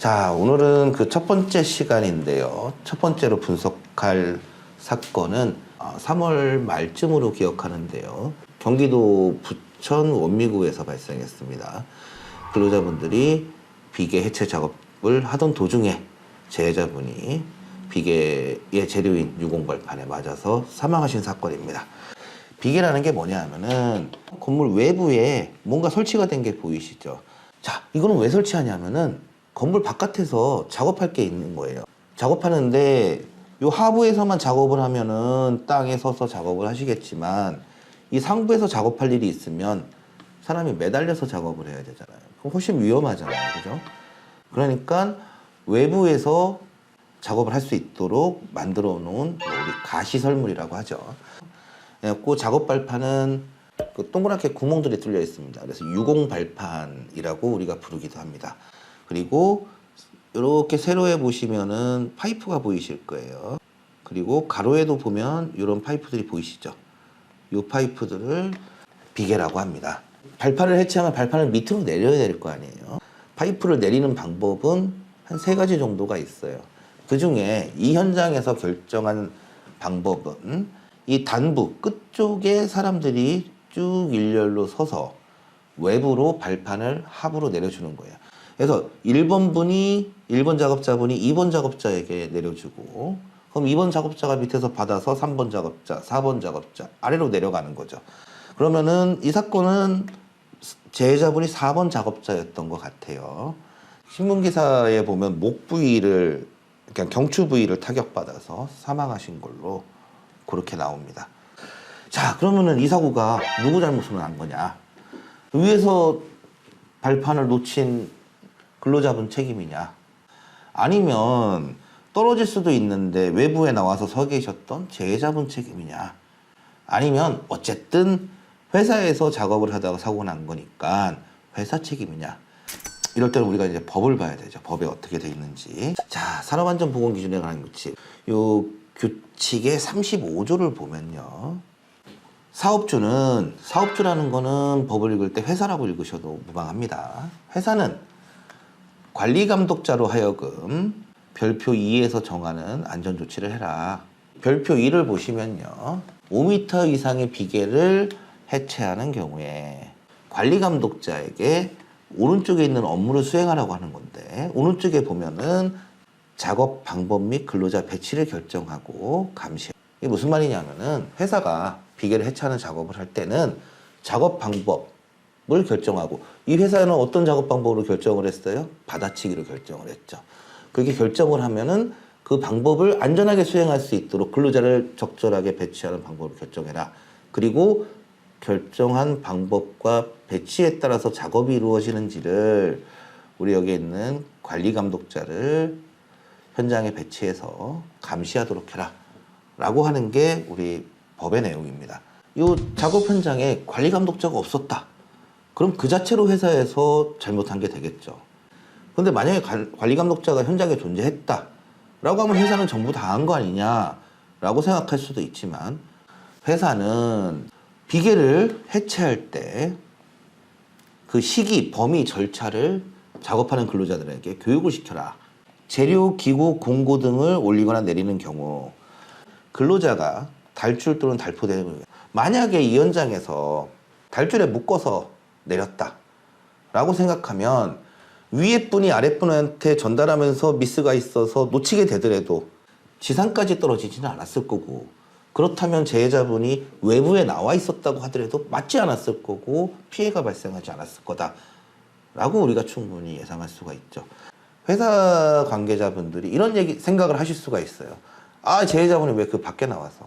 자, 오늘은 그 첫 번째 시간인데요. 첫 번째로 분석할 사건은 3월 말쯤으로 기억하는데요. 경기도 부천 원미구에서 발생했습니다. 근로자분들이 비계 해체 작업을 하던 도중에 재해자분이 비계의 재료인 유공발판에 맞아서 사망하신 사건입니다. 비계라는 게 뭐냐 하면은 건물 외부에 뭔가 설치가 된 게 보이시죠? 자, 이거는 왜 설치하냐면은 건물 바깥에서 작업할 게 있는 거예요. 작업하는데 요 하부에서만 작업을 하면은 땅에 서서 작업을 하시겠지만 이 상부에서 작업할 일이 있으면 사람이 매달려서 작업을 해야 되잖아요. 그럼 훨씬 위험하잖아요. 그죠? 그러니까 외부에서 작업을 할 수 있도록 만들어 놓은 우리 가시설물이라고 하죠. 그 작업 발판은 그 동그랗게 구멍들이 뚫려 있습니다. 그래서 유공 발판이라고 우리가 부르기도 합니다. 그리고 이렇게 세로에 보시면은 파이프가 보이실 거예요. 그리고 가로에도 보면 이런 파이프들이 보이시죠? 이 파이프들을 비계라고 합니다. 발판을 해체하면 발판을 밑으로 내려야 될 거 아니에요. 파이프를 내리는 방법은 한 3가지 정도가 있어요. 그 중에 이 현장에서 결정한 방법은 이 단부 끝쪽에 사람들이 쭉 일렬로 서서 외부로 발판을 하부로 내려주는 거예요. 그래서 1번 작업자분이 2번 작업자에게 내려주고, 그럼 2번 작업자가 밑에서 받아서 3번 작업자, 4번 작업자 아래로 내려가는 거죠. 그러면은 이 사건은 재해자분이 4번 작업자였던 것 같아요. 신문기사에 보면 목 부위를, 그러니까 경추 부위를 타격받아서 사망하신 걸로 그렇게 나옵니다. 자, 그러면은 이 사고가 누구 잘못으로 난 거냐? 위에서 발판을 놓친 근로자분 책임이냐? 아니면 떨어질 수도 있는데 외부에 나와서 서 계셨던 재해자분 책임이냐? 아니면 어쨌든 회사에서 작업을 하다가 사고가 난 거니까 회사 책임이냐? 이럴 때는 우리가 이제 법을 봐야 되죠. 법에 어떻게 돼 있는지. 자, 산업안전보건기준에 관한 규칙. 요 규칙의 35조를 보면요. 사업주라는 거는 법을 읽을 때 회사라고 읽으셔도 무방합니다. 회사는 관리감독자로 하여금 별표 2에서 정하는 안전조치를 해라. 별표 2를 보시면요. 5m 이상의 비계를 해체하는 경우에 관리감독자에게 오른쪽에 있는 업무를 수행하라고 하는 건데, 오른쪽에 보면은 작업 방법 및 근로자 배치를 결정하고 감시. 이게 무슨 말이냐면은 회사가 비계를 해체하는 작업을 할 때는 작업 방법을 결정하고, 이 회사는 어떤 작업 방법으로 결정을 했어요? 받아치기로 결정을 했죠. 그렇게 결정을 하면은 그 방법을 안전하게 수행할 수 있도록 근로자를 적절하게 배치하는 방법을 결정해라. 그리고 결정한 방법과 배치에 따라서 작업이 이루어지는지를 우리 여기 있는 관리 감독자를 현장에 배치해서 감시하도록 해라 라고 하는 게 우리 법의 내용입니다. 이 작업 현장에 관리 감독자가 없었다. 그럼 그 자체로 회사에서 잘못한 게 되겠죠. 근데 만약에 관리 감독자가 현장에 존재했다 라고 하면 회사는 전부 다 한 거 아니냐 라고 생각할 수도 있지만, 회사는 비계를 해체할 때 그 시기, 범위, 절차를 작업하는 근로자들에게 교육을 시켜라. 재료, 기구, 공고 등을 올리거나 내리는 경우 근로자가 달줄 또는 달포되는, 만약에 이 현장에서 달줄에 묶어서 내렸다 라고 생각하면 위에 분이 아래 분한테 전달하면서 미스가 있어서 놓치게 되더라도 지상까지 떨어지지는 않았을 거고, 그렇다면 재해자분이 외부에 나와 있었다고 하더라도 맞지 않았을 거고 피해가 발생하지 않았을 거다 라고 우리가 충분히 예상할 수가 있죠. 회사 관계자분들이 이런 생각을 하실 수가 있어요. 아, 재해자분이 왜 그 밖에 나와서,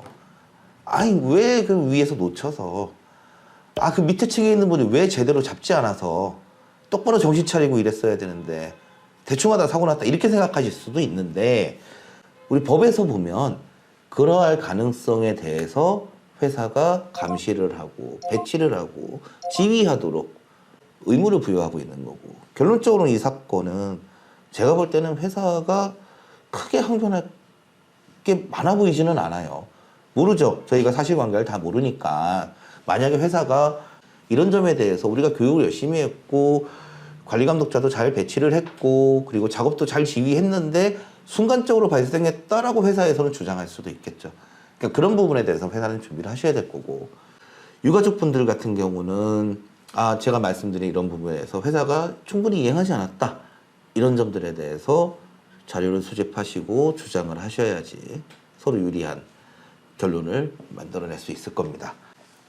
아니 왜 그 위에서 놓쳐서, 아 그 밑에 층에 있는 분이 왜 제대로 잡지 않아서 똑바로 정신 차리고 일했어야 되는데 대충 하다 사고 났다, 이렇게 생각하실 수도 있는데, 우리 법에서 보면 그러할 가능성에 대해서 회사가 감시를 하고 배치를 하고 지휘하도록 의무를 부여하고 있는 거고, 결론적으로 이 사건은 제가 볼 때는 회사가 크게 항변할 게 많아 보이지는 않아요. 모르죠. 저희가 사실관계를 다 모르니까. 만약에 회사가 이런 점에 대해서 우리가 교육을 열심히 했고 관리 감독자도 잘 배치를 했고 그리고 작업도 잘 지휘했는데 순간적으로 발생했다라고 회사에서는 주장할 수도 있겠죠. 그러니까 그런 부분에 대해서 회사는 준비를 하셔야 될 거고, 유가족분들 같은 경우는 제가 말씀드린 이런 부분에서 회사가 충분히 이행하지 않았다, 이런 점들에 대해서 자료를 수집하시고 주장을 하셔야지 서로 유리한 결론을 만들어낼 수 있을 겁니다.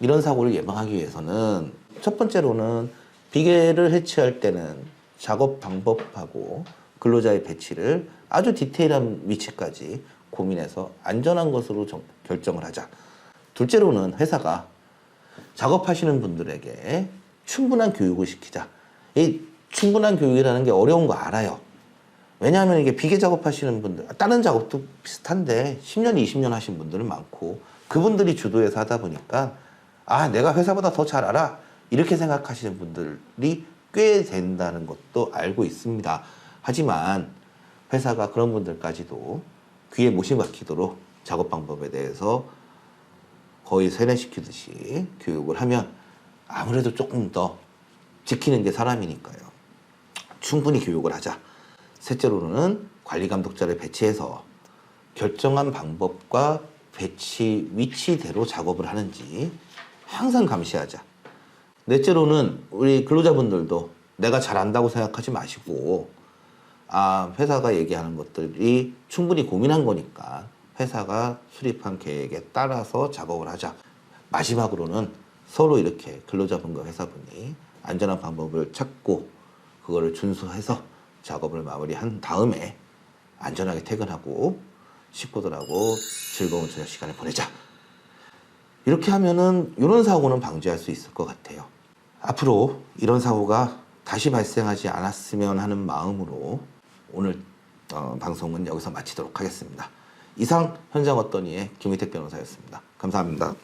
이런 사고를 예방하기 위해서는 첫 번째로는 비계를 해치할 때는 작업 방법하고 근로자의 배치를 아주 디테일한 위치까지 고민해서 안전한 것으로 결정을 하자. 둘째로는 회사가 작업하시는 분들에게 충분한 교육을 시키자. 이 충분한 교육이라는 게 어려운 거 알아요. 왜냐하면 이게 비계 작업하시는 분들, 다른 작업도 비슷한데 10년, 20년 하신 분들은 많고 그분들이 주도해서 하다 보니까 내가 회사보다 더 잘 알아, 이렇게 생각하시는 분들이 꽤 된다는 것도 알고 있습니다. 하지만 회사가 그런 분들까지도 귀에 못이 박히도록 작업 방법에 대해서 거의 세뇌시키듯이 교육을 하면 아무래도 조금 더 지키는 게 사람이니까요. 충분히 교육을 하자. 셋째로는 관리 감독자를 배치해서 결정한 방법과 배치 위치대로 작업을 하는지 항상 감시하자. 넷째로는 우리 근로자분들도 내가 잘 안다고 생각하지 마시고 회사가 얘기하는 것들이 충분히 고민한 거니까 회사가 수립한 계획에 따라서 작업을 하자. 마지막으로는 서로 이렇게 근로자분과 회사분이 안전한 방법을 찾고 그거를 준수해서 작업을 마무리한 다음에 안전하게 퇴근하고 식구들하고 즐거운 저녁 시간을 보내자. 이렇게 하면은 이런 사고는 방지할 수 있을 것 같아요. 앞으로 이런 사고가 다시 발생하지 않았으면 하는 마음으로 오늘 방송은 여기서 마치도록 하겠습니다. 이상 현장 어떠니의 김희택 변호사였습니다. 감사합니다.